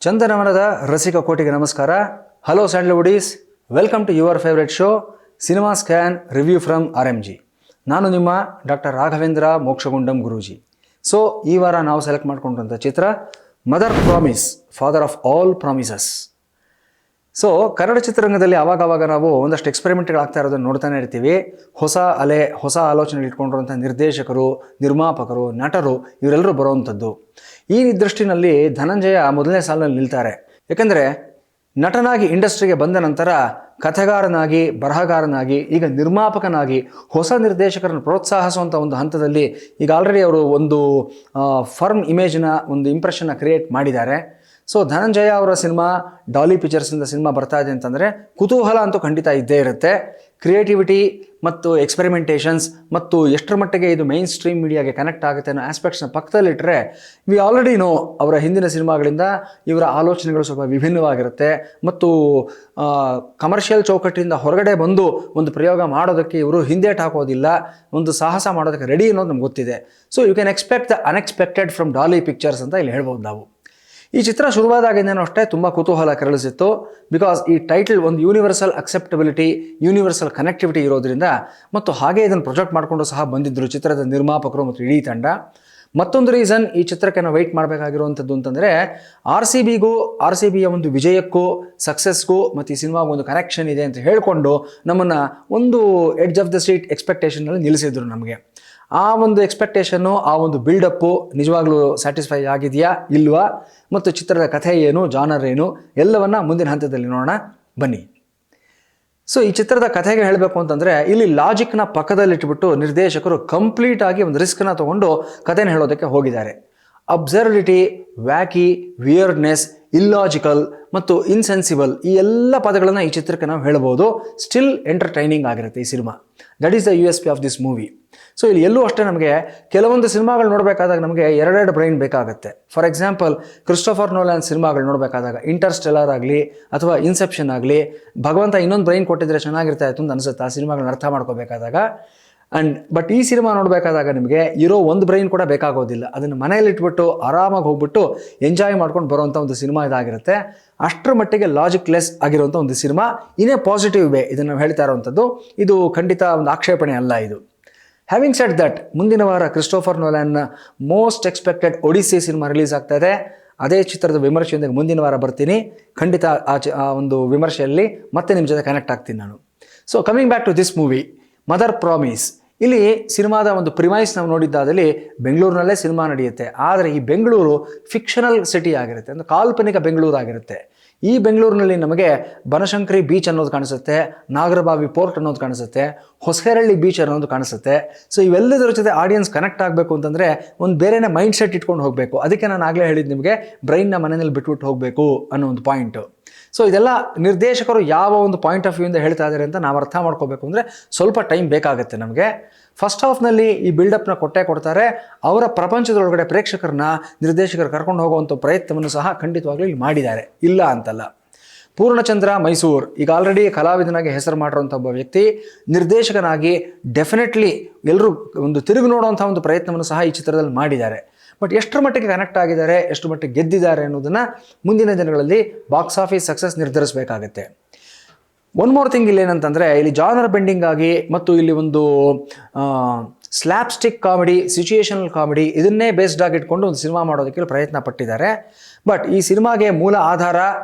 ಚಂದನವನದ ರಸಿಕ ಕೋಟಿಗೆ ನಮಸ್ಕಾರ. Hello Sandalwoodies, welcome to your favourite show cinema scan review from RMG. ನಾನು ನಿಮ್ಮ ಡಾಕ್ಟರ್ ರಾಘವೇಂದ್ರ ಮೋಕ್ಷಗುಂಡಂ ಗುರೂಜಿ. ಸೊ ಈ ವಾರ ನಾವು ಸೆಲೆಕ್ಟ್ ಮಾಡ್ಕೊಂಡಂಥ ಚಿತ್ರ mother promise, father of all promises. So Kannada ಚಿತ್ರರಂಗದಲ್ಲಿ ಆವಾಗ ನಾವು ಒಂದಷ್ಟು ಎಕ್ಸ್ಪೆರಿಮೆಂಟ್ಗಳಾಗ್ತಾ ಇರೋದನ್ನು ನೋಡ್ತಾನೆ ಇರ್ತೀವಿ. ಹೊಸ ಅಲೆ, ಹೊಸ ಆಲೋಚನೆ ಇಟ್ಕೊಂಡಿರುವಂಥ ನಿರ್ದೇಶಕರು, ನಿರ್ಮಾಪಕರು, ನಟರು ಇವರೆಲ್ಲರೂ ಬರುವಂಥದ್ದು. ಈ ದೃಷ್ಟಿನಲ್ಲಿ ಧನಂಜಯ ಮೊದಲನೇ ಸಾಲಿನಲ್ಲಿ ನಿಲ್ತಾರೆ. ಯಾಕೆಂದರೆ ನಟನಾಗಿ ಇಂಡಸ್ಟ್ರಿಗೆ ಬಂದ ನಂತರ ಕಥೆಗಾರನಾಗಿ, ಬರಹಗಾರನಾಗಿ, ಈಗ ನಿರ್ಮಾಪಕನಾಗಿ ಹೊಸ ನಿರ್ದೇಶಕರನ್ನು ಪ್ರೋತ್ಸಾಹಿಸುವಂಥ ಒಂದು ಹಂತದಲ್ಲಿ ಈಗ ಆಲ್ರೆಡಿ ಅವರು ಒಂದು ಫರ್ಮ್ ಇಮೇಜ್ನ ಒಂದು ಇಂಪ್ರೆಷನ್ನ ಕ್ರಿಯೇಟ್ ಮಾಡಿದ್ದಾರೆ. ಸೊ ಧನಂಜಯ ಅವರ ಸಿನಿಮಾ ಡಾಲಿ ಪಿಕ್ಚರ್ಸಿಂದ ಸಿನಿಮಾ ಬರ್ತಾ ಇದೆ ಅಂತಂದರೆ ಕುತೂಹಲ ಅಂತೂ ಖಂಡಿತ ಇದ್ದೇ ಇರುತ್ತೆ. ಕ್ರಿಯೇಟಿವಿಟಿ ಮತ್ತು ಎಕ್ಸ್ಪೆರಿಮೆಂಟೇಷನ್ಸ್ ಮತ್ತು ಎಷ್ಟರ ಮಟ್ಟಿಗೆ ಇದು ಮೈನ್ ಸ್ಟ್ರೀಮ್ ಮೀಡಿಯಾಗೆ ಕನೆಕ್ಟ್ ಆಗುತ್ತೆ ಅನ್ನೋ ಆಸ್ಪೆಕ್ಟ್ಸ್ನ ಪಕ್ಕದಲ್ಲಿಟ್ಟರೆ ವಿ ಆಲ್ರೆಡಿ ನೋ ಅವರ ಹಿಂದಿನ ಸಿನಿಮಾಗಳಿಂದ ಇವರ ಆಲೋಚನೆಗಳು ಸ್ವಲ್ಪ ವಿಭಿನ್ನವಾಗಿರುತ್ತೆ ಮತ್ತು ಕಮರ್ಷಿಯಲ್ ಚೌಕಟ್ಟಿನಿಂದ ಹೊರಗಡೆ ಬಂದು ಒಂದು ಪ್ರಯೋಗ ಮಾಡೋದಕ್ಕೆ ಇವರು ಹಿಂದೇಟು ಹಾಕೋದಿಲ್ಲ, ಒಂದು ಸಾಹಸ ಮಾಡೋದಕ್ಕೆ ರೆಡಿ ಅನ್ನೋದು ನಮ್ಗೆ ಗೊತ್ತಿದೆ. So you can expect the unexpected from Daali pictures ಅಂತ ಇಲ್ಲಿ ಹೇಳ್ಬೋದು ನಾವು. ಈ ಚಿತ್ರ ಶುರುವಾದಾಗಿಂದನೂ ಅಷ್ಟೇ ತುಂಬ ಕುತೂಹಲ ಕೆರಳಿಸಿತ್ತು. ಬಿಕಾಸ್ ಈ ಟೈಟಲ್ ಒಂದು ಯೂನಿವರ್ಸಲ್ ಅಕ್ಸೆಪ್ಟಬಿಲಿಟಿ, ಯೂನಿವರ್ಸಲ್ ಕನೆಕ್ಟಿವಿಟಿ ಇರೋದ್ರಿಂದ, ಮತ್ತು ಹಾಗೆ ಇದನ್ನು ಪ್ರೊಜೆಕ್ಟ್ ಮಾಡಿಕೊಂಡು ಸಹ ಬಂದಿದ್ದರು ಚಿತ್ರದ ನಿರ್ಮಾಪಕರು ಮತ್ತು ಇಡೀ ತಂಡ. ಮತ್ತೊಂದು ರೀಸನ್ ಈ ಚಿತ್ರಕ್ಕೆ ನಾವು ವೆಯ್ಟ್ ಮಾಡಬೇಕಾಗಿರುವಂಥದ್ದು ಅಂತಂದರೆ ಆರ್ ಸಿ ಬಿಯ ಒಂದು ವಿಜಯಕ್ಕೂ, ಸಕ್ಸಸ್ಗೂ ಮತ್ತು ಈ ಸಿನಿಮಾಗೂ ಒಂದು ಕನೆಕ್ಷನ್ ಇದೆ ಅಂತ ಹೇಳಿಕೊಂಡು ನಮ್ಮನ್ನು ಒಂದು ಎಡ್ಜ್ ಆಫ್ ದ ಸೀಟ್ ಎಕ್ಸ್ಪೆಕ್ಟೇಷನ್ನಲ್ಲಿ ನಿಲ್ಲಿಸಿದ್ರು ನಮಗೆ. ಆ ಒಂದು ಎಕ್ಸ್ಪೆಕ್ಟೇಷನ್ನು, ಆ ಒಂದು ಬಿಲ್ಡಪ್ಪು ನಿಜವಾಗ್ಲೂ ಸ್ಯಾಟಿಸ್ಫೈ ಆಗಿದೆಯಾ ಇಲ್ವಾ, ಮತ್ತು ಚಿತ್ರದ ಕಥೆ ಏನು, ಜಾನರ್ ಏನು, ಎಲ್ಲವನ್ನ ಮುಂದಿನ ಹಂತದಲ್ಲಿ ನೋಡೋಣ ಬನ್ನಿ. ಸೊ ಈ ಚಿತ್ರದ ಕಥೆಗೆ ಹೇಳಬೇಕು ಅಂತಂದರೆ ಇಲ್ಲಿ ಲಾಜಿಕ್ನ ಪಕ್ಕದಲ್ಲಿಟ್ಬಿಟ್ಟು ನಿರ್ದೇಶಕರು ಕಂಪ್ಲೀಟಾಗಿ ಒಂದು ರಿಸ್ಕ್ನ ತೊಗೊಂಡು ಕಥೆನ ಹೇಳೋದಕ್ಕೆ ಹೋಗಿದ್ದಾರೆ. ಅಬ್ಸರ್ವಿಟಿ, ವ್ಯಾಕಿ, ವಿಯರ್ಡ್ನೆಸ್, ಇಲ್ಲಾಜಿಕಲ್ ಮತ್ತು ಇನ್ಸೆನ್ಸಿಬಲ್ ಈ ಎಲ್ಲ ಪದಗಳನ್ನು ಈ ಚಿತ್ರಕ್ಕೆ ನಾವು ಹೇಳ್ಬೋದು. ಸ್ಟಿಲ್ ಎಂಟರ್ಟೈನಿಂಗ್ ಆಗಿರುತ್ತೆ ಈ cinema. That is the USP of this movie. So ಇಲ್ಲಿ ಎಲ್ಲೂ ಅಷ್ಟೇ ನಮಗೆ ಕೆಲವೊಂದು ಸಿನಿಮಾಗಳು ನೋಡಬೇಕಾದಾಗ ನಮಗೆ ಎರಡೆರಡು ಬ್ರೈನ್ ಬೇಕಾಗುತ್ತೆ. ಫಾರ್ ಎಕ್ಸಾಂಪಲ್ ಕ್ರಿಸ್ಟೋಫರ್ ನೋಲಾನ್ ಸಿನಿಮಾಗಳು ನೋಡಬೇಕಾದಾಗ ಇಂಟರ್ಸ್ಟೆಲ್ಲರ್ ಆಗಲಿ ಅಥವಾ ಇನ್ಸೆಪ್ಷನ್ ಆಗಲಿ, ಭಗವಂತ ಇನ್ನೊಂದು ಬ್ರೈನ್ ಕೊಟ್ಟಿದ್ರೆ ಚೆನ್ನಾಗಿರ್ತಾ ಇತ್ತು ಅಂತ ಅನಿಸುತ್ತೆ ಆ ಸಿನಿಮಾಗಳನ್ನ ಅರ್ಥ ಮಾಡ್ಕೋಬೇಕಾದಾಗ. ಬಟ್ ಈ ಸಿನಿಮಾ ನೋಡಬೇಕಾದಾಗ ನಿಮಗೆ ಇರೋ ಒಂದು ಬ್ರೈನ್ ಕೂಡ ಬೇಕಾಗೋದಿಲ್ಲ. ಅದನ್ನು ಮನೆಯಲ್ಲಿಟ್ಬಿಟ್ಟು ಆರಾಮಾಗಿ ಹೋಗ್ಬಿಟ್ಟು ಎಂಜಾಯ್ ಮಾಡ್ಕೊಂಡು ಬರುವಂಥ ಒಂದು ಸಿನಿಮಾ ಇದಾಗಿರುತ್ತೆ. ಅಷ್ಟರ ಮಟ್ಟಿಗೆ ಲಾಜಿಕ್ ಲೆಸ್ ಆಗಿರುವಂಥ ಒಂದು ಸಿನಿಮಾ. ಇನ್ನೇ ಪಾಸಿಟಿವ್ ವೇ ಇದನ್ನು ನಾವು ಹೇಳ್ತಾ ಇರುವಂಥದ್ದು. ಇದು ಖಂಡಿತ ಒಂದು ಆಕ್ಷೇಪಣೆ ಅಲ್ಲ ಇದು. ಹ್ಯಾವಿಂಗ್ ಸೆಡ್ ದಟ್, ಮುಂದಿನ ವಾರ ಕ್ರಿಸ್ಟೋಫರ್ ನೋಲಾನ್ನ most expected Odyssey cinema release ಆಗ್ತಾ ಇದೆ. ಅದೇ ಚಿತ್ರದ ವಿಮರ್ಶೆಯೊಂದಿಗೆ ಮುಂದಿನ ವಾರ ಬರ್ತೀನಿ. ಖಂಡಿತ ಆ ಒಂದು ವಿಮರ್ಶೆಯಲ್ಲಿ ಮತ್ತೆ ನಿಮ್ಮ ಜೊತೆ ಕನೆಕ್ಟ್ ಆಗ್ತೀನಿ ನಾನು. So coming back to this movie mother promise. ಇಲ್ಲಿ ಸಿನಿಮಾದ ಒಂದು ಪ್ರಿಮೈಸ್ ನಾವು ನೋಡಿದ್ದಾದಲ್ಲಿ ಬೆಂಗಳೂರಿನಲ್ಲೇ ಸಿನಿಮಾ ನಡೆಯುತ್ತೆ. ಆದರೆ ಈ ಬೆಂಗಳೂರು ಫಿಕ್ಷನಲ್ ಸಿಟಿ ಆಗಿರುತ್ತೆ, ಒಂದು ಕಾಲ್ಪನಿಕ ಬೆಂಗಳೂರು ಆಗಿರುತ್ತೆ. ಈ ಬೆಂಗಳೂರಿನಲ್ಲಿ ನಮಗೆ ಬನಶಂಕರಿ ಬೀಚ್ ಅನ್ನೋದು ಕಾಣಿಸುತ್ತೆ, ನಾಗರಬಾವಿ ಪೋರ್ಟ್ ಅನ್ನೋದು ಕಾಣಿಸುತ್ತೆ, ಹೊಸಕೆರಳ್ಳಿ ಬೀಚ್ ಅನ್ನೋದು ಕಾಣಿಸುತ್ತೆ. ಸೊ ಇವೆಲ್ಲದರ ಜೊತೆ ಆಡಿಯನ್ಸ್ ಕನೆಕ್ಟ್ ಆಗಬೇಕು ಅಂತಂದರೆ ಒಂದು ಬೇರೆನೇ ಮೈಂಡ್ ಸೆಟ್ ಇಟ್ಕೊಂಡು ಹೋಗಬೇಕು. ಅದಕ್ಕೆ ನಾನು ಆಗಲೇ ಹೇಳಿದ್ದು ನಿಮಗೆ ಬ್ರೈನ್ನ ಮನೆಯಲ್ಲಿ ಬಿಟ್ಬಿಟ್ಟು ಹೋಗಬೇಕು ಅನ್ನೋ ಒಂದು ಪಾಯಿಂಟು. ಸೊ ಇದೆಲ್ಲ ನಿರ್ದೇಶಕರು ಯಾವ ಒಂದು ಪಾಯಿಂಟ್ ಆಫ್ ವ್ಯೂಯಿಂದ ಹೇಳ್ತಾ ಇದ್ದಾರೆ ಅಂತ ನಾವು ಅರ್ಥ ಮಾಡ್ಕೋಬೇಕು ಅಂದರೆ ಸ್ವಲ್ಪ ಟೈಮ್ ಬೇಕಾಗುತ್ತೆ ನಮಗೆ. ಫಸ್ಟ್ ಹಾಫ್ನಲ್ಲಿ ಈ ಬಿಲ್ಡಪ್ನ ಕೊಡ್ತಾರೆ. ಅವರ ಪ್ರಪಂಚದೊಳಗಡೆ ಪ್ರೇಕ್ಷಕರನ್ನ ನಿರ್ದೇಶಕರು ಕರ್ಕೊಂಡು ಹೋಗುವಂಥ ಪ್ರಯತ್ನವನ್ನು ಸಹ ಖಂಡಿತವಾಗ್ಲೂ ಇಲ್ಲಿ ಮಾಡಿದ್ದಾರೆ, ಇಲ್ಲ ಅಂತಲ್ಲ. ಪೂರ್ಣಚಂದ್ರ ಮೈಸೂರು ಈಗ ಆಲ್ರೆಡಿ ಕಲಾವಿದನಾಗಿ ಹೆಸರು ಮಾಡಿರುವಂಥ ಒಬ್ಬ ವ್ಯಕ್ತಿ, ನಿರ್ದೇಶಕನಾಗಿ ಡೆಫಿನೆಟ್ಲಿ ಎಲ್ಲರೂ ಒಂದು ತಿರುಗಿ ನೋಡುವಂಥ ಒಂದು ಪ್ರಯತ್ನವನ್ನು ಸಹ ಈ ಚಿತ್ರದಲ್ಲಿ ಮಾಡಿದ್ದಾರೆ. ಬಟ್ ಎಷ್ಟರ ಮಟ್ಟಿಗೆ ಕನೆಕ್ಟ್ ಆಗಿದ್ದಾರೆ, ಎಷ್ಟು ಮಟ್ಟಿಗೆ ಗೆದ್ದಿದ್ದಾರೆ ಅನ್ನೋದನ್ನು ಮುಂದಿನ ದಿನಗಳಲ್ಲಿ ಬಾಕ್ಸ್ ಆಫೀಸ್ ಸಕ್ಸಸ್ ನಿರ್ಧರಿಸಬೇಕಾಗತ್ತೆ. ಒನ್ ಮೋರ್ ಥಿಂಗ್ ಇಲ್ಲಿ ಏನಂತಂದರೆ, ಇಲ್ಲಿ ಜಾನರ್ ಬೆಂಡಿಂಗ್ ಆಗಿ ಮತ್ತು ಇಲ್ಲಿ ಒಂದು slapstick comedy, situational comedy ಇದನ್ನೇ ಬೇಸ್ಡ್ ಆಗಿ ಇಟ್ಕೊಂಡು ಒಂದು ಸಿನಿಮಾ ಮಾಡೋದಕ್ಕೆ ಪ್ರಯತ್ನ ಪಟ್ಟಿದ್ದಾರೆ. ಬಟ್ ಈ ಸಿನಿಮಾಗೆ ಮೂಲ ಆಧಾರ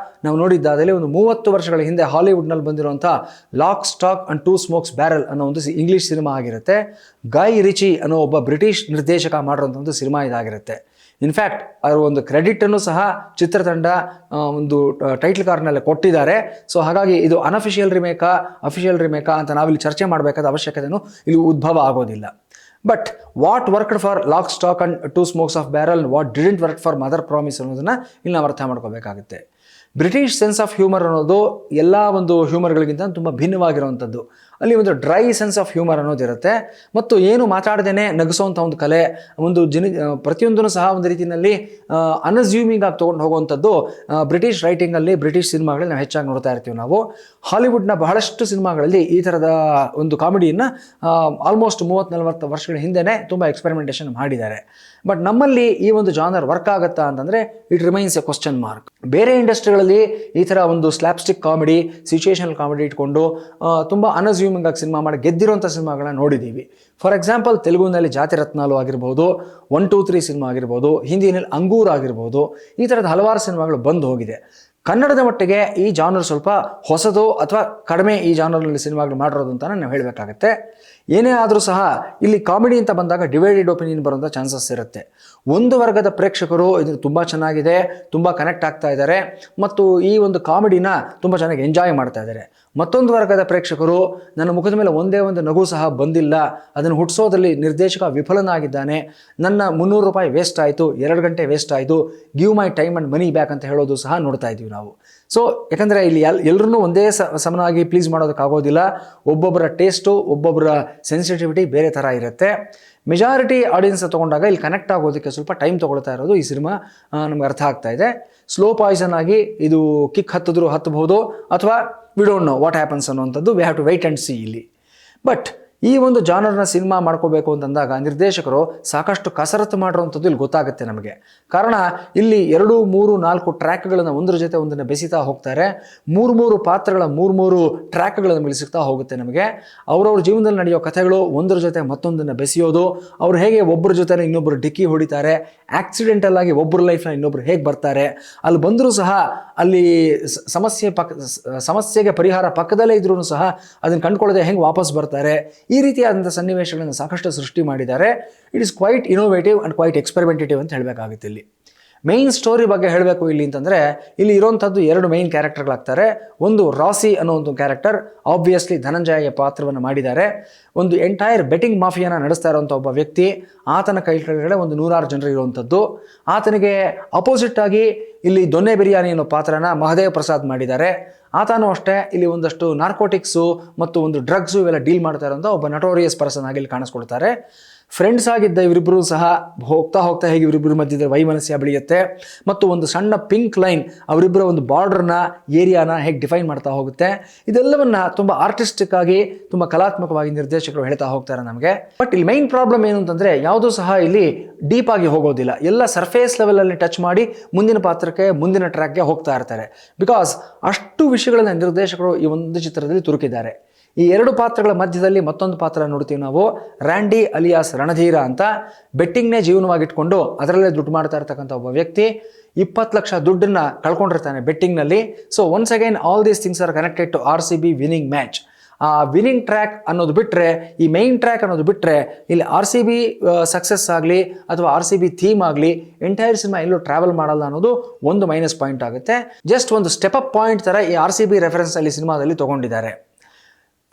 ನಾವು ನೋಡಿದ್ದಾದಲ್ಲಿ ಒಂದು 30 ವರ್ಷಗಳ ಹಿಂದೆ ಹಾಲಿವುಡ್ನಲ್ಲಿ ಬಂದಿರುವಂಥ lock, stock and two smokes barrel ಅನ್ನೋ ಒಂದು ಇಂಗ್ಲೀಷ್ ಸಿನಿಮಾ ಆಗಿರುತ್ತೆ. ಗೈ ರಿಚಿ ಅನ್ನೋ ಒಬ್ಬ ಬ್ರಿಟಿಷ್ ನಿರ್ದೇಶಕ ಮಾಡಿರೋಂಥ ಒಂದು ಸಿನಿಮಾ ಇದಾಗಿರುತ್ತೆ. ಇನ್ಫ್ಯಾಕ್ಟ್ ಅವರ ಒಂದು ಕ್ರೆಡಿಟನ್ನು ಸಹ ಚಿತ್ರತಂಡ ಒಂದು ಟೈಟ್ಲ್ ಕಾರ್ಡ್ನಲ್ಲೇ ಕೊಟ್ಟಿದ್ದಾರೆ. ಸೊ ಹಾಗಾಗಿ ಇದು ಅಫಿಷಿಯಲ್ ರಿಮೇಕಾ ಅಂತ ನಾವಿಲ್ಲಿ ಚರ್ಚೆ ಮಾಡಬೇಕಾದ ಅವಶ್ಯಕತೆಯೂ ಇಲ್ಲಿ ಉದ್ಭವ ಆಗೋದಿಲ್ಲ. But what worked for lock, stock and two smokes of barrel, what didn't work for mother promise ಅನ್ನೋದನ್ನು ಇಲ್ಲಿ ನಾವು ಅರ್ಥ ಮಾಡ್ಕೋಬೇಕಾಗುತ್ತೆ. ಬ್ರಿಟಿಷ್ ಸೆನ್ಸ್ ಆಫ್ ಹ್ಯೂಮರ್ ಅನ್ನೋದು ಎಲ್ಲ ಒಂದು ಹ್ಯೂಮರ್ಗಳಿಗಿಂತ ತುಂಬ ಭಿನ್ನವಾಗಿರುವಂಥದ್ದು. ಅಲ್ಲಿ ಒಂದು ಡ್ರೈ ಸೆನ್ಸ್ ಆಫ್ ಹ್ಯೂಮರ್ ಅನ್ನೋದಿರುತ್ತೆ ಮತ್ತು ಏನು ಮಾತಾಡದೇನೆ ನಗಿಸೋವಂಥ ಒಂದು ಕಲೆ, ಒಂದು ಪ್ರತಿಯೊಂದನ್ನು ಸಹ ಒಂದು ರೀತಿಯಲ್ಲಿ ಅನ್ಅಸ್ಯೂಮಿಂಗ್ ಆಗಿ ತೊಗೊಂಡು ಹೋಗುವಂಥದ್ದು ಬ್ರಿಟಿಷ್ ರೈಟಿಂಗಲ್ಲಿ, ಬ್ರಿಟಿಷ್ ಸಿನಿಮಾಗಳಲ್ಲಿ ನಾವು ಹೆಚ್ಚಾಗಿ ನೋಡ್ತಾ ಇರ್ತೀವಿ. ನಾವು ಹಾಲಿವುಡ್ನ ಬಹಳಷ್ಟು ಸಿನಿಮಾಗಳಲ್ಲಿ ಈ ಥರದ ಒಂದು ಕಾಮಿಡಿಯನ್ನು ಆಲ್ಮೋಸ್ಟ್ 30-40 ವರ್ಷಗಳ ಹಿಂದೆನೇ ತುಂಬ ಎಕ್ಸ್ಪೆರಿಮೆಂಟೇಷನ್ ಮಾಡಿದ್ದಾರೆ. ಬಟ್ ನಮ್ಮಲ್ಲಿ ಈ ಒಂದು ಜಾನರ್ ವರ್ಕ್ ಆಗುತ್ತಾ ಅಂತಂದರೆ it remains A question mark. ಬೇರೆ ಇಂಡಸ್ಟ್ರಿಗಳಲ್ಲಿ ಈ ಥರ ಒಂದು ಸ್ಲ್ಯಾಪ್ಸ್ಟಿಕ್ ಕಾಮಿಡಿ, ಸಿಚುಯೇಷನಲ್ ಕಾಮಿಡಿ ಇಟ್ಕೊಂಡು ತುಂಬ ಅನ್ಅಸ್ಯೂಮಿಂಗ್ ಆಗಿ ಸಿನಿಮಾ ಮಾಡಿ ಗೆದ್ದಿರೋಂಥ ಸಿನಿಮಾಗಳನ್ನ ನೋಡಿದ್ದೀವಿ. ಫಾರ್ ಎಕ್ಸಾಂಪಲ್, ತೆಲುಗುನಲ್ಲಿ ಜಾತಿರತ್ನಾಲು ಆಗಿರ್ಬೋದು, 1, 2, 3 ಸಿನಿಮಾ ಆಗಿರ್ಬೋದು, ಹಿಂದಿನಲ್ಲಿ ಅಂಗೂರ್ ಆಗಿರ್ಬೋದು, ಈ ಥರದ ಹಲವಾರು ಸಿನಿಮಾಗಳು ಬಂದು ಹೋಗಿದೆ. ಕನ್ನಡದ ಮಟ್ಟಿಗೆ ಈ ಜಾನರ್ ಸ್ವಲ್ಪ ಹೊಸದು ಅಥವಾ ಕಡಿಮೆ ಈ ಜಾನರ್ನಲ್ಲಿ ಸಿನಿಮಾಗಳು ಮಾಡಿರೋದು ಅಂತ ನಾವು ಹೇಳಬೇಕಾಗತ್ತೆ. ಏನೇ ಆದರೂ ಸಹ ಇಲ್ಲಿ ಕಾಮಿಡಿ ಅಂತ ಬಂದಾಗ ಡಿವೈಡೆಡ್ ಒಪಿನಿಯನ್ ಬರೋಂಥ ಚಾನ್ಸಸ್ ಇರುತ್ತೆ. ಒಂದು ವರ್ಗದ ಪ್ರೇಕ್ಷಕರು ಇದು ತುಂಬ ಚೆನ್ನಾಗಿದೆ, ತುಂಬ ಕನೆಕ್ಟ್ ಆಗ್ತಾ ಇದ್ದಾರೆ ಮತ್ತು ಈ ಒಂದು ಕಾಮಿಡಿನ ತುಂಬ ಚೆನ್ನಾಗಿ ಎಂಜಾಯ್ ಮಾಡ್ತಾ ಇದ್ದಾರೆ. ಮತ್ತೊಂದು ವರ್ಗದ ಪ್ರೇಕ್ಷಕರು ನನ್ನ ಮುಖದ ಮೇಲೆ ಒಂದೇ ಒಂದು ನಗು ಸಹ ಬಂದಿಲ್ಲ, ಅದನ್ನು ಹುಟ್ಟಿಸೋದ್ರಲ್ಲಿ ನಿರ್ದೇಶಕ ವಿಫಲನಾಗಿದ್ದಾನೆ, ನನ್ನ ₹300 ವೇಸ್ಟ್ ಆಯಿತು, 2 ಗಂಟೆ ವೇಸ್ಟ್ ಆಯಿತು, give my time and money back ಅಂತ ಹೇಳೋದು ಸಹ ನೋಡ್ತಾ ಇದ್ದೀವಿ ನಾವು. ಸೊ ಯಾಕಂದರೆ ಇಲ್ಲಿ ಎಲ್ಲರನ್ನೂ ಒಂದೇ ಸಮನಾಗಿ ಪ್ಲೀಸ್ ಮಾಡೋದಕ್ಕಾಗೋದಿಲ್ಲ. ಒಬ್ಬೊಬ್ಬರ ಟೇಸ್ಟು, ಒಬ್ಬೊಬ್ಬರ ಸೆನ್ಸಿಟಿವಿಟಿ ಬೇರೆ ಥರ ಇರುತ್ತೆ. ಮೆಜಾರಿಟಿ ಆಡಿಯನ್ಸ್ ತೊಗೊಂಡಾಗ ಇಲ್ಲಿ ಕನೆಕ್ಟ್ ಆಗೋದಕ್ಕೆ ಸ್ವಲ್ಪ ಟೈಮ್ ತೊಗೊಳ್ತಾ ಇರೋದು ಈ ಸಿನಿಮಾ ನಮ್ಗೆ ಅರ್ಥ ಆಗ್ತಾ ಇದೆ. ಸ್ಲೋ ಪಾಯ್ಸನ್ ಆಗಿ ಇದು ಕಿಕ್ ಹತ್ತಬಹುದು ಅಥವಾ we don't know what happens ಅನ್ನುವಂಥದ್ದು we have to wait and see ಇಲ್ಲಿ. ಬಟ್ ಈ ಒಂದು ಜಾನರ್ನ ಸಿನಿಮಾ ಮಾಡ್ಕೋಬೇಕು ಅಂತಂದಾಗ ನಿರ್ದೇಶಕರು ಸಾಕಷ್ಟು ಕಸರತ್ತು ಮಾಡಿರೋವಂಥದ್ದು ಇಲ್ಲಿ ಗೊತ್ತಾಗುತ್ತೆ ನಮಗೆ. ಕಾರಣ ಇಲ್ಲಿ 2, 3, 4 ಟ್ರ್ಯಾಕ್ಗಳನ್ನು ಒಂದರ ಜೊತೆ ಒಂದನ್ನು ಬೆಸೀತಾ ಹೋಗ್ತಾರೆ. 3 ಪಾತ್ರಗಳ 3 ಟ್ರ್ಯಾಕ್ಗಳು ನಮಗೆ ಸಿಗ್ತಾ ಹೋಗುತ್ತೆ ನಮಗೆ. ಅವ್ರವ್ರ ಜೀವನದಲ್ಲಿ ನಡೆಯೋ ಕಥೆಗಳು ಒಂದರ ಜೊತೆ ಮತ್ತೊಂದನ್ನು ಬೆಸೆಯೋದು, ಅವ್ರು ಹೇಗೆ ಒಬ್ಬರ ಜೊತೆ ಇನ್ನೊಬ್ಬರು ಡಿಕ್ಕಿ ಹೊಡಿತಾರೆ, ಆಕ್ಸಿಡೆಂಟಲ್ ಆಗಿ ಒಬ್ಬರ ಲೈಫ್ನ ಇನ್ನೊಬ್ರು ಹೇಗೆ ಬರ್ತಾರೆ, ಅಲ್ಲಿ ಬಂದರೂ ಸಹ ಅಲ್ಲಿ ಸಮಸ್ಯೆಗೆ ಪರಿಹಾರ ಪಕ್ಕದಲ್ಲೇ ಇದ್ರೂ ಸಹ ಅದನ್ನು ಕಂಡುಕೊಳ್ಳದೆ ಹೆಂಗೆ ವಾಪಸ್ ಬರ್ತಾರೆ, ಈ ರೀತಿಯಾದಂಥ ಸನ್ನಿವೇಶಗಳನ್ನು ಸಾಕಷ್ಟು ಸೃಷ್ಟಿ ಮಾಡಿದ್ದಾರೆ. It is quite innovative and quite experimentative ಅಂತ ಹೇಳಬೇಕಾಗುತ್ತೆ. ಇಲ್ಲಿ ಮೈನ್ ಸ್ಟೋರಿ ಬಗ್ಗೆ ಹೇಳಬೇಕು ಇಲ್ಲಿ ಅಂತಂದರೆ, ಇಲ್ಲಿ ಇರೋಂಥದ್ದು 2 ಮೈನ್ ಕ್ಯಾರೆಕ್ಟರ್ಗಳಾಗ್ತಾರೆ. ಒಂದು ರಾಸಿ ಅನ್ನೋ ಒಂದು ಕ್ಯಾರೆಕ್ಟರ್, ಆಬ್ವಿಯಸ್ಲಿ ಧನಂಜಯ ಪಾತ್ರವನ್ನು ಮಾಡಿದ್ದಾರೆ. ಒಂದು ಎಂಟೈರ್ ಬೆಟ್ಟಿಂಗ್ ಮಾಫಿಯಾನ ನಡೆಸ್ತಾ ಇರೋಂಥ ಒಬ್ಬ ವ್ಯಕ್ತಿ, ಆತನ ಕೈ ಕೆಳಗಡೆ ಒಂದು 100 ಜನರು ಇರುವಂಥದ್ದು. ಆತನಿಗೆ ಅಪೋಸಿಟ್ ಆಗಿ ಇಲ್ಲಿ ದೊನ್ನೆ ಬಿರಿಯಾನಿ ಅನ್ನೋ ಪಾತ್ರನ ಮಹದೇವ್ ಪ್ರಸಾದ್ ಮಾಡಿದ್ದಾರೆ. ಆತನೂ ಅಷ್ಟೇ ಇಲ್ಲಿ ಒಂದಷ್ಟು ನಾರ್ಕೋಟಿಕ್ಸು ಮತ್ತು ಒಂದು ಡ್ರಗ್ಸು ಇವೆಲ್ಲ ಡೀಲ್ ಮಾಡ್ತಾ ಇರೋಂಥ ಒಬ್ಬ ನಟೋರಿಯಸ್ ಪರ್ಸನ್ ಆಗಿ ಇಲ್ಲಿ ಕಾಣಿಸ್ಕೊಳ್ತಾರೆ. ಫ್ರೆಂಡ್ಸ್ ಆಗಿದ್ದ ಇವರಿಬ್ಬರು ಸಹ ಹೋಗ್ತಾ ಹೇಗೆ ಇವರಿಬ್ಬರ ಮಧ್ಯೆ ವೈಮನಸ್ಯ ಬೆಳೆಯುತ್ತೆ ಮತ್ತು ಒಂದು ಸಣ್ಣ ಪಿಂಕ್ ಲೈನ್ ಅವರಿಬ್ಬರ ಒಂದು ಬಾರ್ಡರ್ನ ಏರಿಯಾನ ಹೇಗೆ ಡಿಫೈನ್ ಮಾಡ್ತಾ ಹೋಗುತ್ತೆ, ಇದೆಲ್ಲವನ್ನ ತುಂಬ ಆರ್ಟಿಸ್ಟಿಕ್ ಆಗಿ ತುಂಬ ಕಲಾತ್ಮಕವಾಗಿ ನಿರ್ದೇಶಕರು ಹೇಳ್ತಾ ಹೋಗ್ತಾರೆ ನಮಗೆ. ಬಟ್ ಇಲ್ಲಿ ಮೈನ್ ಪ್ರಾಬ್ಲಮ್ ಏನು ಅಂತಂದರೆ, ಯಾವುದೂ ಸಹ ಇಲ್ಲಿ ಡೀಪ್ ಆಗಿ ಹೋಗೋದಿಲ್ಲ. ಎಲ್ಲ ಸರ್ಫೇಸ್ ಲೆವೆಲಲ್ಲಿ ಟಚ್ ಮಾಡಿ ಮುಂದಿನ ಪಾತ್ರಕ್ಕೆ, ಮುಂದಿನ ಟ್ರ್ಯಾಕ್ಗೆ ಹೋಗ್ತಾ ಇರ್ತಾರೆ. ಬಿಕಾಸ್ ಅಷ್ಟು ವಿಷಯಗಳನ್ನ ನಿರ್ದೇಶಕರು ಈ ಒಂದು ಚಿತ್ರದಲ್ಲಿ ತುರುಕಿದ್ದಾರೆ. ಈ 2 ಪಾತ್ರಗಳ ಮಧ್ಯದಲ್ಲಿ ಮತ್ತೊಂದು ಪಾತ್ರ ನೋಡ್ತೀವಿ ನಾವು, ರ್ಯಾಂಡಿ ಅಲಿಯಾಸ್ ರಣಧೀರ ಅಂತ. ಬೆಟ್ಟಿಂಗ್ನೇ ಜೀವನವಾಗಿಟ್ಕೊಂಡು ಅದರಲ್ಲೇ ದುಡ್ಡು ಮಾಡ್ತಾ ಇರ್ತಕ್ಕಂಥ ಒಬ್ಬ ವ್ಯಕ್ತಿ 20 ಲಕ್ಷ ದುಡ್ಡನ್ನು ಕಳ್ಕೊಂಡಿರ್ತಾನೆ ಬೆಟ್ಟಿಂಗ್ನಲ್ಲಿ. So once again all these things are connected to RCB winning match. ಆ ವಿನ್ನಿಂಗ್ ಟ್ರ್ಯಾಕ್ ಅನ್ನೋದು ಬಿಟ್ಟರೆ, ಈ ಮೈನ್ ಟ್ರ್ಯಾಕ್ ಅನ್ನೋದು ಬಿಟ್ಟರೆ, ಇಲ್ಲಿ RCB ಸಕ್ಸಸ್ ಆಗಲಿ ಅಥವಾ RCB ಥೀಮ್ ಆಗಲಿ ಎಂಟೈರ್ ಸಿನಿಮಾ ಎಲ್ಲೂ ಟ್ರಾವೆಲ್ ಮಾಡಲ್ಲ ಅನ್ನೋದು ಒಂದು ಮೈನಸ್ ಪಾಯಿಂಟ್ ಆಗುತ್ತೆ. ಜಸ್ಟ್ ಒಂದು ಸ್ಟೆಪ್ ಅಪ್ ಪಾಯಿಂಟ್ ಥರ ಈ RCB ರೆಫರೆನ್ಸ್ ಅಲ್ಲಿ ಸಿನಿಮಾದಲ್ಲಿ ತೊಗೊಂಡಿದ್ದಾರೆ.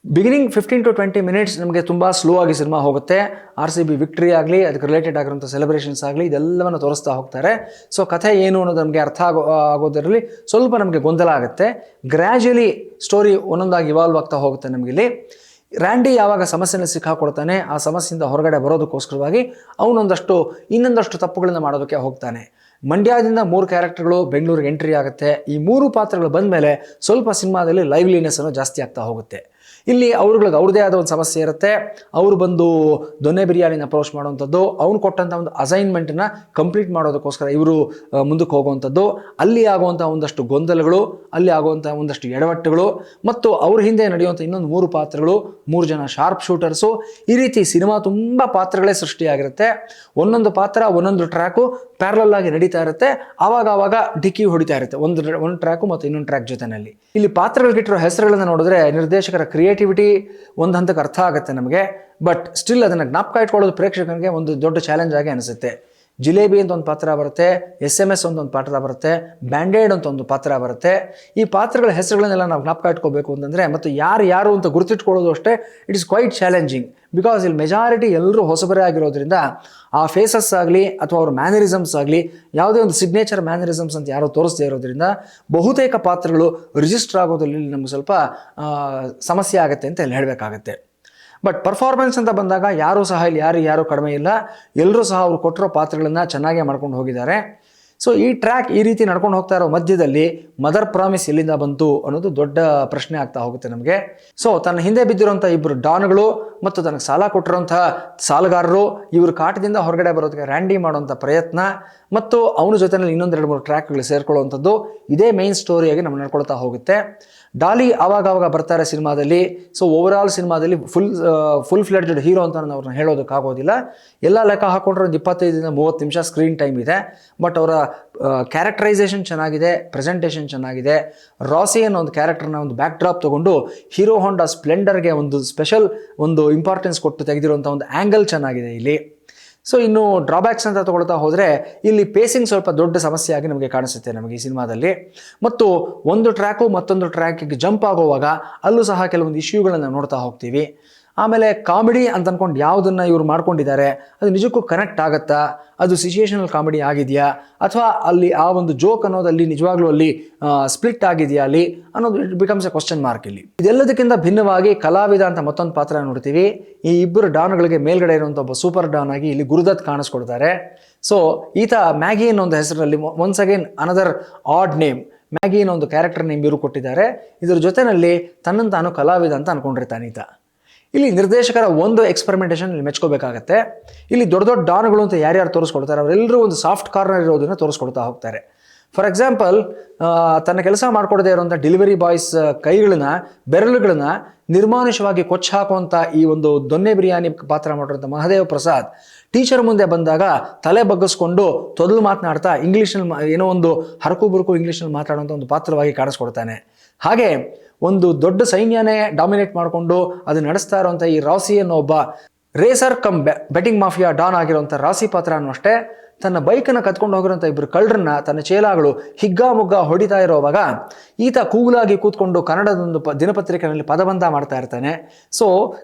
ಬಿಗಿನಿಂಗ್ 15 to 20 ಮಿನಿಟ್ಸ್ ನಮಗೆ ತುಂಬ ಸ್ಲೋ ಆಗಿ ಸಿನಿಮಾ ಹೋಗುತ್ತೆ. RCB ವಿಕ್ಟ್ರಿ ಆಗಲಿ, ಅದಕ್ಕೆ ರಿಲೇಟೆಡ್ ಆಗಿರೋಂಥ ಸೆಲೆಬ್ರೇಷನ್ಸ್ ಆಗಲಿ, ಇದೆಲ್ಲವನ್ನು ತೋರಿಸ್ತಾ ಹೋಗ್ತಾರೆ. ಸೊ ಕಥೆ ಏನು ಅನ್ನೋದು ನಮಗೆ ಅರ್ಥ ಆಗೋದರಲ್ಲಿ ಸ್ವಲ್ಪ ನಮಗೆ ಗೊಂದಲ ಆಗುತ್ತೆ. ಗ್ರ್ಯಾಜುಯಲಿ ಸ್ಟೋರಿ ಒಂದೊಂದಾಗಿ ಇವಾಲ್ವ್ ಆಗ್ತಾ ಹೋಗುತ್ತೆ ನಮಗಿಲ್ಲಿ. ರ್ಯಾಂಡಿ ಯಾವಾಗ ಸಮಸ್ಯೆನ ಸಿಕ್ಕಾಕೊಡ್ತಾನೆ, ಆ ಸಮಸ್ಯೆಯಿಂದ ಹೊರಗಡೆ ಬರೋದಕ್ಕೋಸ್ಕರವಾಗಿ ಇನ್ನೊಂದಷ್ಟು ತಪ್ಪುಗಳನ್ನು ಮಾಡೋದಕ್ಕೆ ಹೋಗ್ತಾನೆ. ಮಂಡ್ಯದಿಂದ 3 ಕ್ಯಾರೆಕ್ಟರ್ಗಳು ಬೆಂಗಳೂರಿಗೆ ಎಂಟ್ರಿ ಆಗುತ್ತೆ. ಈ 3 ಪಾತ್ರಗಳು ಬಂದ ಮೇಲೆ ಸ್ವಲ್ಪ ಸಿನಿಮಾದಲ್ಲಿ ಲೈವ್ಲಿನೆಸ್ ಅನ್ನೋ ಜಾಸ್ತಿ ಆಗ್ತಾ ಹೋಗುತ್ತೆ. ಇಲ್ಲಿ ಅವ್ರಗಳಿಗೆ ಅವ್ರದ್ದೇ ಆದ ಒಂದು ಸಮಸ್ಯೆ ಇರುತ್ತೆ. ಅವರು ಬಂದು ದೊನ್ನೆ ಬಿರಿಯಾನಿನ ಅಪ್ರೋಚ್ ಮಾಡುವಂಥದ್ದು, ಅವ್ನು ಕೊಟ್ಟಂಥ ಒಂದು ಅಸೈನ್ಮೆಂಟನ್ನು ಕಂಪ್ಲೀಟ್ ಮಾಡೋದಕ್ಕೋಸ್ಕರ ಇವರು ಮುಂದಕ್ಕೆ ಹೋಗುವಂಥದ್ದು, ಅಲ್ಲಿ ಆಗುವಂಥ ಒಂದಷ್ಟು ಗೊಂದಲಗಳು, ಅಲ್ಲಿ ಆಗುವಂಥ ಒಂದಷ್ಟು ಎಡವಟ್ಟುಗಳು ಮತ್ತು ಅವ್ರ ಹಿಂದೆ ನಡೆಯುವಂಥ ಇನ್ನೊಂದು 3 ಪಾತ್ರಗಳು, 3 ಜನ ಶಾರ್ಪ್ ಶೂಟರ್ಸು. ಈ ರೀತಿ ಸಿನಿಮಾ ತುಂಬ ಪಾತ್ರಗಳೇ ಸೃಷ್ಟಿಯಾಗಿರುತ್ತೆ. ಒಂದೊಂದು ಪಾತ್ರ ಒಂದೊಂದು ಟ್ರ್ಯಾಕು ಪ್ಯಾರಲಲ್ ಆಗಿ ನಡೀತಾ ಇರುತ್ತೆ. ಆವಾಗ ಡಿಕ್ಕಿ ಹೊಡಿತಾ ಇರುತ್ತೆ ಒಂದು ಟ್ರ್ಯಾಕು ಮತ್ತು ಇನ್ನೊಂದು ಟ್ರ್ಯಾಕ್ ಜೊತೆನಲ್ಲಿ. ಇಲ್ಲಿ ಪಾತ್ರಗಳಿಟ್ಟಿರೋ ಹೆಸರುಗಳನ್ನು ನೋಡಿದ್ರೆ ನಿರ್ದೇಶಕರ ಕ್ರಿಯೇಟಿವಿಟಿ ಒಂದು ಹಂತಕ್ಕೆ ಅರ್ಥ ಆಗುತ್ತೆ ನಮಗೆ. ಬಟ್ ಸ್ಟಿಲ್ ಅದನ್ನು ಜ್ಞಾಪಕ ಇಟ್ಕೊಳ್ಳೋದು ಪ್ರೇಕ್ಷಕನಿಗೆ ಒಂದು ದೊಡ್ಡ ಚಾಲೆಂಜ್ ಆಗಿ ಅನಿಸುತ್ತೆ. ಜಿಲೇಬಿ ಅಂತ ಒಂದು ಪಾತ್ರ ಬರುತ್ತೆ, SMS ಅಂತ ಒಂದು ಪಾತ್ರ ಬರುತ್ತೆ, ಬ್ಯಾಂಡೇಡ್ ಅಂತ ಒಂದು ಪಾತ್ರ ಬರುತ್ತೆ. ಈ ಪಾತ್ರಗಳ ಹೆಸರುಗಳನ್ನೆಲ್ಲ ನಾವು ಜ್ಞಾಪಕ ಇಟ್ಕೋಬೇಕು ಅಂತಂದರೆ ಮತ್ತು ಯಾರು ಅಂತ ಗುರುತಿಟ್ಕೊಳ್ಳೋದು ಅಷ್ಟೇ it is quite challenging. Because ಇಲ್ಲಿ ಮೆಜಾರಿಟಿ ಎಲ್ಲರೂ ಹೊಸಬರೇ ಆಗಿರೋದ್ರಿಂದ ಆ ಫೇಸಸ್ ಆಗಲಿ ಅಥವಾ ಅವ್ರ ಮ್ಯಾನರಿಸಮ್ಸ್ ಆಗಲಿ ಯಾವುದೇ ಒಂದು ಸಿಗ್ನೇಚರ್ ಮ್ಯಾನರಿಸಮ್ಸ್ ಅಂತ ಯಾರೋ ತೋರಿಸದೇ ಇರೋದ್ರಿಂದ ಬಹುತೇಕ ಪಾತ್ರಗಳು ರಿಜಿಸ್ಟರ್ ಆಗೋದ್ರಲ್ಲಿ ನಮ್ಗೆ ಸ್ವಲ್ಪ ಸಮಸ್ಯೆ ಆಗುತ್ತೆ ಅಂತ ಇಲ್ಲಿ ಹೇಳಬೇಕಾಗತ್ತೆ. ಬಟ್ ಪರ್ಫಾರ್ಮೆನ್ಸ್ ಅಂತ ಬಂದಾಗ ಯಾರೂ ಸಹ ಇಲ್ಲಿ ಯಾರು ಕಡಿಮೆ ಇಲ್ಲ, ಎಲ್ಲರೂ ಸಹ ಅವರು ಕೊಟ್ಟಿರೋ ಪಾತ್ರಗಳನ್ನು ಚೆನ್ನಾಗೇ ಮಾಡ್ಕೊಂಡು ಹೋಗಿದ್ದಾರೆ. ಸೊ ಈ ಟ್ರ್ಯಾಕ್ ಈ ರೀತಿ ನಡ್ಕೊಂಡು ಹೋಗ್ತಾ ಇರೋ ಮಧ್ಯದಲ್ಲಿ ಮದರ್ ಪ್ರಾಮಿಸ್ ಎಲ್ಲಿಂದ ಬಂತು ಅನ್ನೋದು ದೊಡ್ಡ ಪ್ರಶ್ನೆ ಆಗ್ತಾ ಹೋಗುತ್ತೆ ನಮಗೆ. ಸೊ ತನ್ನ ಹಿಂದೆ ಬಿದ್ದಿರೋಂಥ ಇಬ್ಬರು ಡಾನ್ಗಳು ಮತ್ತು ತನಗೆ ಸಾಲ ಕೊಟ್ಟಿರೋಂತಹ ಸಾಲಗಾರರು ಇವರು ಕಾಟದಿಂದ ಹೊರಗಡೆ ಬರೋದಕ್ಕೆ ರ್ಯಾಂಡಿ ಮಾಡುವಂಥ ಪ್ರಯತ್ನ ಮತ್ತು ಅವನ ಜೊತೆಯಲ್ಲಿ ಇನ್ನೊಂದು 2-3 ಟ್ರ್ಯಾಕ್ಗಳು ಸೇರ್ಕೊಳ್ಳುವಂಥದ್ದು ಇದೇ ಮೇನ್ ಸ್ಟೋರಿಯಾಗಿ ನಾವು ನಡ್ಕೊಳ್ತಾ ಹೋಗುತ್ತೆ. ಡಾಲಿ ಆವಾಗ ಬರ್ತಾರೆ ಸಿನಿಮಾದಲ್ಲಿ. ಸೊ ಓವರಾಲ್ ಸಿನಿಮಾದಲ್ಲಿ ಫುಲ್ ಫ್ಲೆಡ್ಜೆಡ್ ಹೀರೋ ಅಂತ ಅವ್ರನ್ನ ಹೇಳೋದಕ್ಕಾಗೋದಿಲ್ಲ. ಎಲ್ಲ ಲೆಕ್ಕ ಹಾಕೊಂಡ್ರೆ ಒಂದು 25-30 ನಿಮಿಷ ಸ್ಕ್ರೀನ್ ಟೈಮ್ ಇದೆ. ಬಟ್ ಅವರ ಕ್ಯಾರೆಕ್ಟರೈಸೇಷನ್ ಚೆನ್ನಾಗಿದೆ, ಪ್ರೆಸೆಂಟೇಷನ್ ಚೆನ್ನಾಗಿದೆ. ರಾಸಿ ಅನ್ನೋ ಒಂದು ಕ್ಯಾರೆಕ್ಟರ್ನ ಒಂದು ಬ್ಯಾಕ್ ಡ್ರಾಪ್ ತೊಗೊಂಡು ಹೀರೋ ಹೋಂಡಾ ಸ್ಪ್ಲೆಂಡರ್ಗೆ ಒಂದು ಸ್ಪೆಷಲ್ ಒಂದು ಇಂಪಾರ್ಟೆನ್ಸ್ ಕೊಟ್ಟು ತೆಗೆದಿರುವಂಥ ಒಂದು ಆ್ಯಂಗಲ್ ಚೆನ್ನಾಗಿದೆ ಇಲ್ಲಿ. ಸೊ ಇನ್ನು ಡ್ರಾಬ್ಯಾಕ್ಸ್ ಅಂತ ತಗೊಳ್ತಾ ಹೋದರೆ ಇಲ್ಲಿ ಪೇಸಿಂಗ್ ಸ್ವಲ್ಪ ದೊಡ್ಡ ಸಮಸ್ಯೆಯಾಗಿ ನಮಗೆ ಕಾಣಿಸುತ್ತೆ ನಮಗೆ ಈ ಸಿನಿಮಾದಲ್ಲಿ. ಮತ್ತು ಒಂದು ಟ್ರ್ಯಾಕು ಮತ್ತೊಂದು ಟ್ರ್ಯಾಕಿಗೆ ಜಂಪ್ ಆಗುವಾಗ ಅಲ್ಲೂ ಸಹ ಕೆಲವೊಂದು ಇಶ್ಯೂಗಳನ್ನು ನೋಡ್ತಾ ಹೋಗ್ತೀವಿ. ಆಮೇಲೆ ಕಾಮಿಡಿ ಅಂತ ಅಂದ್ಕೊಂಡು ಯಾವುದನ್ನು ಇವರು ಮಾಡ್ಕೊಂಡಿದ್ದಾರೆ ಅದು ನಿಜಕ್ಕೂ ಕನೆಕ್ಟ್ ಆಗುತ್ತಾ, ಅದು ಸಿಚುಯೇಷನಲ್ ಕಾಮಿಡಿ ಆಗಿದೆಯಾ ಅಥವಾ ಅಲ್ಲಿ ಆ ಒಂದು ಜೋಕ್ ಅನ್ನೋದಲ್ಲಿ ನಿಜವಾಗ್ಲೂ ಅಲ್ಲಿ ಸ್ಪ್ಲಿಟ್ ಆಗಿದೆಯಾ ಅಲ್ಲಿ ಅನ್ನೋದು it becomes A question mark ಇಲ್ಲಿ. ಇದೆಲ್ಲದಕ್ಕಿಂತ ಭಿನ್ನವಾಗಿ ಕಲಾವಿದ ಅಂತ ಮತ್ತೊಂದು ಪಾತ್ರ ನೋಡ್ತೀವಿ. ಈ ಇಬ್ಬರು ಡಾನ್ಗಳಿಗೆ ಮೇಲ್ಗಡೆ ಇರುವಂಥ ಒಬ್ಬ ಸೂಪರ್ ಡಾನ್ ಆಗಿ ಇಲ್ಲಿ ಗುರುದತ್ ಕಾಣಿಸ್ಕೊಡ್ತಾರೆ. ಸೊ ಈತ ಮ್ಯಾಗಿ ಅನ್ನೋ ಒಂದು ಹೆಸರಲ್ಲಿ once again another odd name Maggi ಅನ್ನೋ ಒಂದು ಕ್ಯಾರೆಕ್ಟರ್ ನೇಮ್ ಇವರು ಕೊಟ್ಟಿದ್ದಾರೆ. ಇದರ ಜೊತೆಯಲ್ಲಿ ತನ್ನನ್ನು ತಾನು ಕಲಾವಿದ ಅಂತ ಅನ್ಕೊಂಡಿರ್ತಾನೆ ಈತ. ಇಲ್ಲಿ ನಿರ್ದೇಶಕರ ಒಂದು ಎಕ್ಸ್ಪೆರಿಮೆಂಟೇಷನ್ ಇಲ್ಲಿ ಮೆಚ್ಕೋಬೇಕಾಗತ್ತೆ. ಇಲ್ಲಿ ದೊಡ್ಡ ಡಾನ್ಗಳು ಅಂತ ಯಾರ್ಯಾರು ತೋರಿಸ್ಕೊಡ್ತಾರೆ ಅವರೆಲ್ಲರೂ ಒಂದು ಸಾಫ್ಟ್ ಕಾರ್ನರ್ ಇರೋದನ್ನು ತೋರಿಸ್ಕೊಡ್ತಾ ಹೋಗ್ತಾರೆ. ಫಾರ್ ಎಕ್ಸಾಂಪಲ್ ತನ್ನ ಕೆಲಸ ಮಾಡ್ಕೊಡದೇ ಇರುವಂಥ ಡೆಲಿವರಿ ಬಾಯ್ಸ್ ಕೈಗಳನ್ನ ಬೆರಳುಗಳನ್ನ ನಿರ್ಮಾನುಷವಾಗಿ ಕೊಚ್ಚ ಹಾಕುವಂಥ ಈ ಒಂದು ದೊನ್ನೆ ಬಿರಿಯಾನಿ ಪಾತ್ರ ಮಾಡಿರುವಂಥ ಮಹದೇವ್ ಪ್ರಸಾದ್ ಟೀಚರ್ ಮುಂದೆ ಬಂದಾಗ ತಲೆ ಬಗ್ಗಿಸ್ಕೊಂಡು ತೊದಲು ಮಾತನಾಡ್ತಾ ಇಂಗ್ಲೀಷ್ನಲ್ಲಿ ಏನೋ ಒಂದು ಹರಕು ಬುರುಕು ಇಂಗ್ಲೀಷ್ನಲ್ಲಿ ಮಾತಾಡುವಂಥ ಒಂದು ಪಾತ್ರವಾಗಿ ಕಾಣಿಸ್ಕೊಡ್ತಾನೆ. ಹಾಗೆ ಒಂದು ದೊಡ್ಡ ಸೈನ್ಯನೇ ಡಾಮಿನೇಟ್ ಮಾಡಿಕೊಂಡು ಅದು ನಡೆಸ್ತಾ ಇರುವಂಥ ಈ ರಾಸಿ ಅನ್ನೋ ಒಬ್ಬ racer cum betting mafia don ಆಗಿರುವಂಥ ರಾಸಿ ಪಾತ್ರನೂ ಅಷ್ಟೇ ತನ್ನ ಬೈಕನ್ನು ಕತ್ಕೊಂಡು ಹೋಗಿರೋಂಥ ಇಬ್ಬರು ಕಳ್ಳರನ್ನ ತನ್ನ ಚೇಲಾಗಳು ಹಿಗ್ಗಾಮುಗ್ಗ ಹೊಡಿತಾ ಇರೋವಾಗ ಈತ ಕೂಗುಲಾಗಿ ಕೂತ್ಕೊಂಡು ಕನ್ನಡದೊಂದು ದಿನಪತ್ರಿಕೆಯಲ್ಲಿ ಪದಬಂಧ ಮಾಡ್ತಾ ಇರ್ತಾನೆ. ಸೊ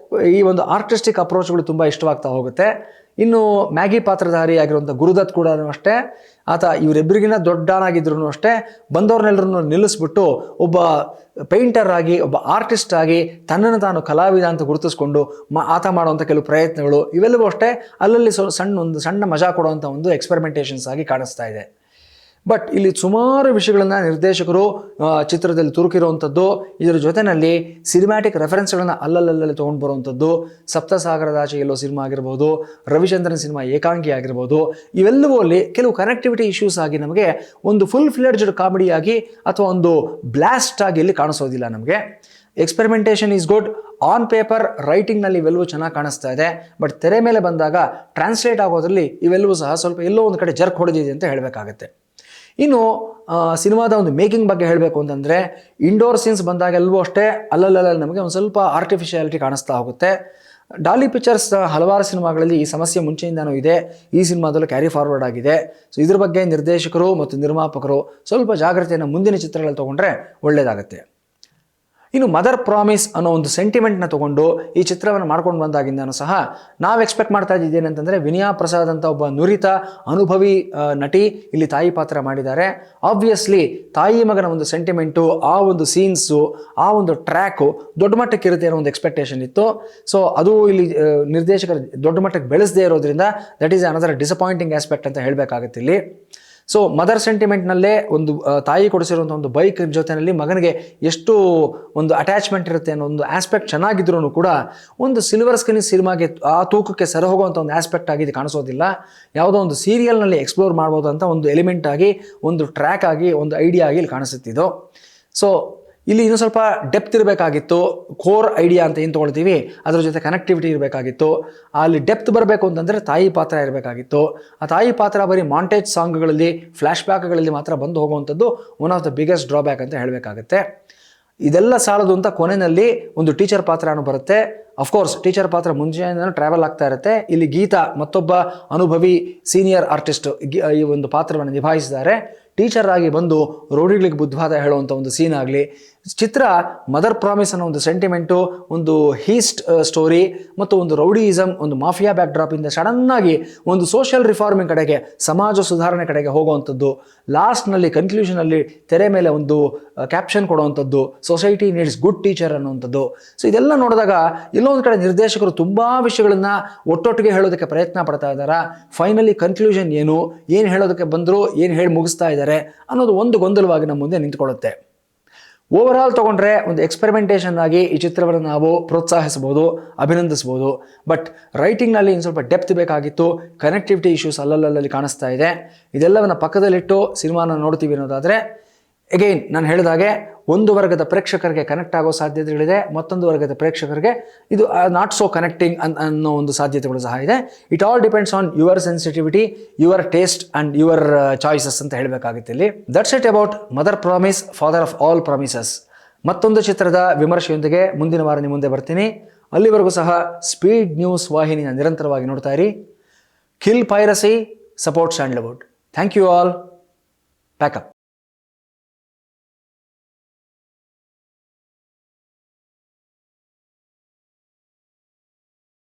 ಈ ಒಂದು ಆರ್ಟಿಸ್ಟಿಕ್ ಅಪ್ರೋಚ್ಗಳು ತುಂಬ ಇಷ್ಟವಾಗ್ತಾ ಹೋಗುತ್ತೆ. ಇನ್ನು ಮ್ಯಾಗಿ ಪಾತ್ರಧಾರಿ ಆಗಿರುವಂಥ ಗುರುದತ್ ಕೂಡ ಅಷ್ಟೇ, ಆತ ಇವರಿಬ್ಬರಿಗಿನ ದೊಡ್ಡನಾಗಿದ್ರು ಅಷ್ಟೇ ಬಂದವ್ರನ್ನೆಲ್ಲರನ್ನು ನಿಲ್ಲಿಸ್ಬಿಟ್ಟು ಒಬ್ಬ ಪೇಂಟರ್ ಆಗಿ ಒಬ್ಬ ಆರ್ಟಿಸ್ಟ್ ಆಗಿ ತನ್ನನ್ನು ತಾನು ಕಲಾವಿದ ಅಂತ ಗುರುತಿಸ್ಕೊಂಡು ಆತ ಮಾಡುವಂಥ ಕೆಲವು ಪ್ರಯತ್ನಗಳು ಇವೆಲ್ಲವೂ ಅಷ್ಟೇ ಅಲ್ಲಲ್ಲಿ ಸಣ್ಣ ಮಜಾ ಕೊಡುವಂಥ ಒಂದು ಎಕ್ಸ್ಪೆರಿಮೆಂಟೇಷನ್ಸ್ ಆಗಿ ಕಾಣಿಸ್ತಾ ಇದೆ. ಬಟ್ ಇಲ್ಲಿ ಸುಮಾರು ವಿಷಯಗಳನ್ನು ನಿರ್ದೇಶಕರು ಚಿತ್ರದಲ್ಲಿ ತುರುಕಿರುವಂಥದ್ದು, ಇದರ ಜೊತೆಯಲ್ಲಿ ಸಿನಿಮ್ಯಾಟಿಕ್ ರೆಫರೆನ್ಸ್ಗಳನ್ನು ಅಲ್ಲಲ್ಲಿ ತೊಗೊಂಡು ಬರುವಂಥದ್ದು, ಸಪ್ತಸಾಗರದಾಚೆ ಎಲ್ಲೋ ಸಿನಿಮಾ ಆಗಿರ್ಬೋದು, ರವಿಚಂದ್ರನ್ ಸಿನಿಮಾ ಏಕಾಂಗಿ ಆಗಿರ್ಬೋದು, ಇವೆಲ್ಲವೂ ಅಲ್ಲಿ ಕೆಲವು ಕನೆಕ್ಟಿವಿಟಿ ಇಶ್ಯೂಸ್ ಆಗಿ ನಮಗೆ ಒಂದು ಫುಲ್ ಫ್ಲೆಡ್ಜ್ಡ್ ಕಾಮಿಡಿಯಾಗಿ ಅಥವಾ ಒಂದು ಬ್ಲಾಸ್ಟ್ ಆಗಿ ಇಲ್ಲಿ ಕಾಣಿಸೋದಿಲ್ಲ ನಮಗೆ. Experimentation is good on paper, ರೈಟಿಂಗ್ನಲ್ಲಿ ಇವೆಲ್ಲವೂ ಚೆನ್ನಾಗಿ ಕಾಣಿಸ್ತಾ ಇದೆ. ಬಟ್ ತೆರೆ ಮೇಲೆ ಬಂದಾಗ ಟ್ರಾನ್ಸ್ಲೇಟ್ ಆಗೋದ್ರಲ್ಲಿ ಇವೆಲ್ಲವೂ ಸಹ ಸ್ವಲ್ಪ ಎಲ್ಲೋ ಒಂದು ಕಡೆ ಜರ್ಕ್ ಹೊಡೆದಿದೆ ಅಂತ ಹೇಳಬೇಕಾಗತ್ತೆ. ಇನ್ನು ಸಿನಿಮಾದ ಒಂದು ಮೇಕಿಂಗ್ ಬಗ್ಗೆ ಹೇಳಬೇಕು ಅಂತಂದರೆ ಇಂಡೋರ್ ಸೀನ್ಸ್ ಬಂದಾಗೆಲ್ಲವೂ ಅಷ್ಟೇ ಅಲ್ಲಲ್ಲ ನಮಗೆ ಒಂದು ಸ್ವಲ್ಪ ಆರ್ಟಿಫಿಷಿಯಾಲಿಟಿ ಕಾಣಿಸ್ತಾ ಹೋಗುತ್ತೆ. ಡಾಲಿ ಪಿಕ್ಚರ್ಸ್ ಹಲವಾರು ಸಿನಿಮಾಗಳಲ್ಲಿ ಈ ಸಮಸ್ಯೆ ಮುಂಚೆಯಿಂದನೂ ಇದೆ, ಈ ಸಿನಿಮಾದಲ್ಲೂ ಕ್ಯಾರಿ ಫಾರ್ವರ್ಡ್ ಆಗಿದೆ. ಸೊ ಇದ್ರ ಬಗ್ಗೆ ನಿರ್ದೇಶಕರು ಮತ್ತು ನಿರ್ಮಾಪಕರು ಸ್ವಲ್ಪ ಜಾಗ್ರತೆಯನ್ನು ಮುಂದಿನ ಚಿತ್ರಗಳಲ್ಲಿ ತೊಗೊಂಡ್ರೆ ಒಳ್ಳೆಯದಾಗುತ್ತೆ. ಇನ್ನು ಮದರ್ ಪ್ರಾಮಿಸ್ ಅನ್ನೋ ಒಂದು ಸೆಂಟಿಮೆಂಟ್ನ ತೊಗೊಂಡು ಈ ಚಿತ್ರವನ್ನು ಮಾಡ್ಕೊಂಡು ಬಂದಾಗಿಂದನೂ ಸಹ ನಾವು ಎಕ್ಸ್ಪೆಕ್ಟ್ ಮಾಡ್ತಾ ಇದ್ದೇನೆಂತಂದರೆ ವಿನಯಾ ಪ್ರಸಾದ್ ಅಂತ ಒಬ್ಬ ನುರಿತ ಅನುಭವಿ ನಟಿ ಇಲ್ಲಿ ತಾಯಿ ಪಾತ್ರ ಮಾಡಿದ್ದಾರೆ. ಆಬ್ವಿಯಸ್ಲಿ ತಾಯಿ ಮಗನ ಒಂದು ಸೆಂಟಿಮೆಂಟು, ಆ ಒಂದು ಸೀನ್ಸು, ಆ ಒಂದು ಟ್ರ್ಯಾಕು ದೊಡ್ಡ ಮಟ್ಟಕ್ಕೆ ಇರುತ್ತೆ ಅನ್ನೋ ಒಂದು ಎಕ್ಸ್ಪೆಕ್ಟೇಷನ್ ಇತ್ತು. ಸೊ ಅದು ಇಲ್ಲಿ ನಿರ್ದೇಶಕರು ದೊಡ್ಡ ಮಟ್ಟಕ್ಕೆ ಬೆಳೆಸದೇ ಇರೋದ್ರಿಂದ that is another disappointing aspect ಅಂತ ಹೇಳಬೇಕಾಗುತ್ತೆ ಇಲ್ಲಿ. ಸೊ ಮದರ್ ಸೆಂಟಿಮೆಂಟ್ನಲ್ಲೇ ಒಂದು ತಾಯಿ ಕೊಡಿಸಿರುವಂಥ ಒಂದು ಬೈಕ್ ಜೊತೆಯಲ್ಲಿ ಮಗನಿಗೆ ಎಷ್ಟು ಒಂದು ಅಟ್ಯಾಚ್ಮೆಂಟ್ ಇರುತ್ತೆ ಅನ್ನೋ ಒಂದು ಆಸ್ಪೆಕ್ಟ್ ಚೆನ್ನಾಗಿದ್ರೂ ಕೂಡ ಒಂದು ಸಿಲ್ವರ್ ಸ್ಕ್ರೀನ್ ಸಿನಿಮಾಗೆ ಆ ತೂಕಕ್ಕೆ ಸರಿ ಹೋಗುವಂಥ ಒಂದು ಆಸ್ಪೆಕ್ಟ್ ಆಗಿ ಇದು ಕಾಣಿಸೋದಿಲ್ಲ. ಯಾವುದೋ ಒಂದು ಸೀರಿಯಲ್ನಲ್ಲಿ ಎಕ್ಸ್ಪ್ಲೋರ್ ಮಾಡ್ಬೋದು ಅಂತ ಒಂದು ಎಲಿಮೆಂಟ್ ಆಗಿ, ಒಂದು ಟ್ರ್ಯಾಕ್ ಆಗಿ, ಒಂದು ಐಡಿಯಾ ಆಗಿ ಇಲ್ಲಿ ಕಾಣಿಸುತ್ತಿದ್ದು. ಸೊ ಇಲ್ಲಿ ಇನ್ನೂ ಸ್ವಲ್ಪ ಡೆಪ್ತ್ ಇರಬೇಕಾಗಿತ್ತು. ಕೋರ್ ಐಡಿಯಾ ಅಂತ ಏನು ತೊಗೊಳ್ತೀವಿ ಅದ್ರ ಜೊತೆ ಕನೆಕ್ಟಿವಿಟಿ ಇರಬೇಕಾಗಿತ್ತು. ಅಲ್ಲಿ ಡೆಪ್ತ್ ಬರಬೇಕು ಅಂತಂದರೆ ತಾಯಿ ಪಾತ್ರ ಇರಬೇಕಾಗಿತ್ತು. ಆ ತಾಯಿ ಪಾತ್ರ ಬರೀ ಮಾಂಟೇಜ್ ಸಾಂಗ್ಗಳಲ್ಲಿ, ಫ್ಲ್ಯಾಶ್ ಬ್ಯಾಕ್ಗಳಲ್ಲಿ ಮಾತ್ರ ಬಂದು ಹೋಗುವಂಥದ್ದು one of the biggest drawback ಅಂತ ಹೇಳಬೇಕಾಗತ್ತೆ. ಇದೆಲ್ಲ ಸಾಲದು ಅಂತ ಕೊನೆಯಲ್ಲಿ ಒಂದು ಟೀಚರ್ ಪಾತ್ರ ಬರುತ್ತೆ. ಅಫ್ಕೋರ್ಸ್ ಟೀಚರ್ ಪಾತ್ರ ಮುಂಚೆಯಿಂದ ಟ್ರಾವೆಲ್ ಆಗ್ತಾ ಇರುತ್ತೆ. ಇಲ್ಲಿ ಗೀತಾ ಮತ್ತೊಬ್ಬ ಅನುಭವಿ ಸೀನಿಯರ್ ಆರ್ಟಿಸ್ಟ್ ಈ ಒಂದು ಪಾತ್ರವನ್ನು ನಿಭಾಯಿಸಿದ್ದಾರೆ. ಟೀಚರ್ ಆಗಿ ಬಂದು ರೌಡಿಗಳಿಗೆ ಬುದ್ಧವಾದ ಹೇಳುವಂಥ ಒಂದು ಸೀನ್ ಆಗಲಿ, ಚಿತ್ರ ಮದರ್ ಪ್ರಾಮಿಸ್ ಅನ್ನೋ ಒಂದು ಸೆಂಟಿಮೆಂಟು, ಒಂದು ಹೀಸ್ಟ್ ಸ್ಟೋರಿ ಮತ್ತು ಒಂದು ರೌಡಿಯಿಸಮ್, ಒಂದು ಮಾಫಿಯಾ ಬ್ಯಾಕ್ ಡ್ರಾಪಿಂದ ಸಡನ್ನಾಗಿ ಒಂದು ಸೋಷಿಯಲ್ ರಿಫಾರ್ಮಿಂಗ್ ಕಡೆಗೆ, ಸಮಾಜ ಸುಧಾರಣೆ ಕಡೆಗೆ ಹೋಗುವಂಥದ್ದು, ಲಾಸ್ಟ್ನಲ್ಲಿ ಕನ್ಕ್ಲೂಷನಲ್ಲಿ ತೆರೆ ಮೇಲೆ ಒಂದು ಕ್ಯಾಪ್ಷನ್ ಕೊಡುವಂಥದ್ದು, ಸೊಸೈಟಿ ನೀಡ್ಸ್ ಗುಡ್ ಟೀಚರ್ ಅನ್ನುವಂಥದ್ದು. ಸೊ ಇದೆಲ್ಲ ನೋಡಿದಾಗ ಎಲ್ಲೊಂದು ಕಡೆ ನಿರ್ದೇಶಕರು ತುಂಬ ವಿಷಯಗಳನ್ನು ಒಟ್ಟೊಟ್ಟಿಗೆ ಹೇಳೋದಕ್ಕೆ ಪ್ರಯತ್ನ ಪಡ್ತಾ ಇದ್ದಾರೆ. ಫೈನಲಿ ಕನ್ಕ್ಲೂಷನ್ ಏನು ಹೇಳೋದಕ್ಕೆ ಬಂದರು, ಏನು ಹೇಳಿ ಮುಗಿಸ್ತಾ ಇದ್ದಾರೆ ಅನ್ನೋದು ಒಂದು ಗೊಂದಲವಾಗಿ ನಮ್ಮ ಮುಂದೆ ನಿಂತ್ಕೊಳ್ಳುತ್ತೆ. ಓವರ್ ಆಲ್ ತೊಗೊಂಡ್ರೆ ಒಂದು ಎಕ್ಸ್ಪೆರಿಮೆಂಟೇಷನ್ ಆಗಿ ಈ ಚಿತ್ರವನ್ನು ನಾವು ಪ್ರೋತ್ಸಾಹಿಸ್ಬೋದು, ಅಭಿನಂದಿಸ್ಬೋದು. ಬಟ್ ರೈಟಿಂಗ್ನಲ್ಲಿ ಇನ್ನು ಸ್ವಲ್ಪ ಡೆಪ್ತ್ ಬೇಕಾಗಿತ್ತು. ಕನೆಕ್ಟಿವಿಟಿ ಇಶ್ಯೂಸ್ ಅಲ್ಲಲ್ಲಿ ಕಾಣಿಸ್ತಾ ಇದೆ. ಇದೆಲ್ಲವನ್ನು ಪಕ್ಕದಲ್ಲಿಟ್ಟು ಸಿನಿಮಾನ ನೋಡ್ತೀವಿ ಅನ್ನೋದಾದರೆ, ಅಗೈನ್ ನಾನು ಹೇಳಿದಾಗೆ ಒಂದು ವರ್ಗದ ಪ್ರೇಕ್ಷಕರಿಗೆ ಕನೆಕ್ಟ್ ಆಗೋ ಸಾಧ್ಯತೆಗಳಿದೆ, ಮತ್ತೊಂದು ವರ್ಗದ ಪ್ರೇಕ್ಷಕರಿಗೆ ಇದು ನಾಟ್ ಸೋ ಕನೆಕ್ಟಿಂಗ್ ಅನ್ನೋ ಒಂದು ಸಾಧ್ಯತೆಗಳು ಸಹ ಇದೆ. It all depends on your sensitivity, your taste and your choices ಅಂತ ಹೇಳಬೇಕಾಗುತ್ತೆ ಇಲ್ಲಿ. That's it about mother promise, father of all promises. ಮತ್ತೊಂದು ಚಿತ್ರದ ವಿಮರ್ಶೆಯೊಂದಿಗೆ ಮುಂದಿನ ವಾರ ನಿಮ್ಮ ಮುಂದೆ ಬರ್ತೀನಿ. ಅಲ್ಲಿವರೆಗೂ ಸಹ ಸ್ಪೀಡ್ ನ್ಯೂಸ್ ವಾಹಿನಿನ ನಿರಂತರವಾಗಿ ನೋಡ್ತಾ ಇರಿ. Kill piracy, support sandalwood. Thank you all. Pack up.